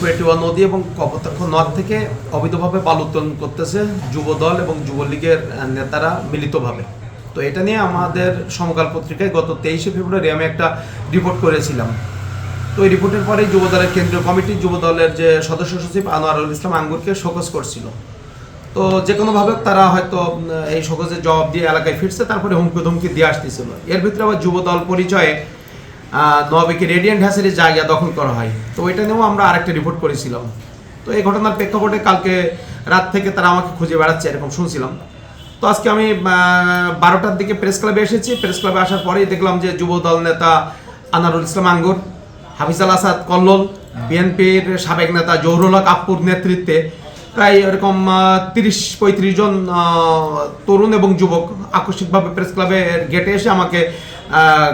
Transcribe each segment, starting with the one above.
পেটুয়া নদী এবং কপোতাক্ষ নদ থেকে অবৈধভাবে বালু উত্তোলন করতেছে যুবদল এবং যুবলীগের নেতারা মিলিতভাবে। তো এটা নিয়ে আমাদের সমকাল পত্রিকায় গত 23শে ফেব্রুয়ারি আমি একটা রিপোর্ট করেছিলাম। তো এই রিপোর্টের পরেই যুবদলের কেন্দ্রীয় কমিটি যুবদলের যে সদস্য সচিব আনোয়ারুল ইসলাম আঙ্গুরকে শোকজ করছিল। তো যে কোনোভাবে তারা হয়তো এই শোকজের জবাব দিয়ে এলাকায় ফিরছে, তারপরে হুমকি ধুমকি দিয়ে আসতেছিল। এর ভিতরে আবার যুবদল পরিচয়ে নবাবেকে রেডিয়েন্ট হ্যাসের জায়গা দখল করা হয়। তো এটা নিয়েও আমরা আরেকটা রিপোর্ট করেছিলাম। তো এই ঘটনার প্রেক্ষাপটে কালকে রাত থেকে তারা আমাকে খুঁজে বেড়াচ্ছে এরকম শুনছিলাম। তো আজকে আমি 12টার দিকে প্রেস ক্লাবে এসেছি। প্রেস ক্লাবে আসার পরেই দেখলাম যে যুবদল নেতা আনোয়ারুল ইসলাম আঙ্গুর, হাফিজ আল আসাদ কল্লোল, বিএনপির সাবেক নেতা জহুরুল হক আপুর নেতৃত্বে প্রায় এরকম 30-35 জন তরুণ এবং যুবক আকস্মিকভাবে প্রেস ক্লাবের গেটে এসে আমাকে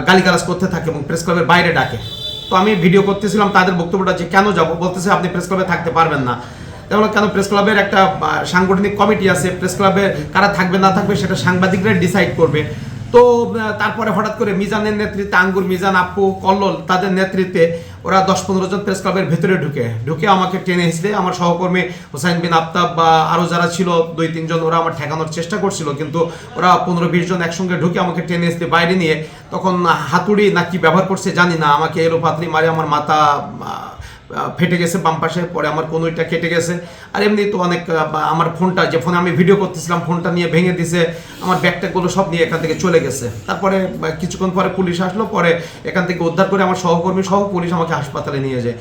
গালিগালাজ করতে থাকে এবং প্রেস ক্লাবের বাইরে ডাকে। তো আমি ভিডিও করতেছিলাম তাদের বক্তব্যটা, যে কেন যাব, বলতেছে আপনি প্রেস ক্লাবে থাকতে পারবেন না। তাহলে কেন? প্রেস ক্লাবের একটা সাংগঠনিক কমিটি আছে, প্রেস ক্লাবে কারা থাকবে না থাকবে সেটা সাংবাদিকরা ডিসাইড করবে। তো তারপরে হঠাৎ করে মিজানের নেতৃত্বে আঙ্গুর, মিজান, আপু, কল্লোল তাদের নেতৃত্বে ওরা 10-15 জন প্রেস ক্লাবের ভেতরে ঢুকে আমাকে টেনে এসে আমার সহকর্মী হোসাইন বিন আফতাব বা আরও যারা ছিল 2-3 জন, ওরা আমার ঠেকানোর চেষ্টা করছিল, কিন্তু ওরা 15-20 জন একসঙ্গে ঢুকে আমাকে টেনে এসে বাইরে নিয়ে তখন হাতুড়ি না কি ব্যবহার করছে জানি না, আমাকে এলো পাতলি মারে, আমার মাথা ফেটে গেছে বাম পাশে, পরে আমার কনুইটা কেটে গেছে। আর এমনি তো অনেক, আমার ফোনটা, যে ফোনে আমি ভিডিও করতেছিলাম, ফোনটা নিয়ে ভেঙে দিছে, আমার ব্যাগট্যাগুলো সব নিয়ে এখান থেকে চলে গেছে। তারপরে কিছুক্ষণ পরে পুলিশ আসলো, পরে এখান থেকে উদ্ধার করে আমার সহকর্মী সহ পুলিশ আমাকে হাসপাতালে নিয়ে যায়।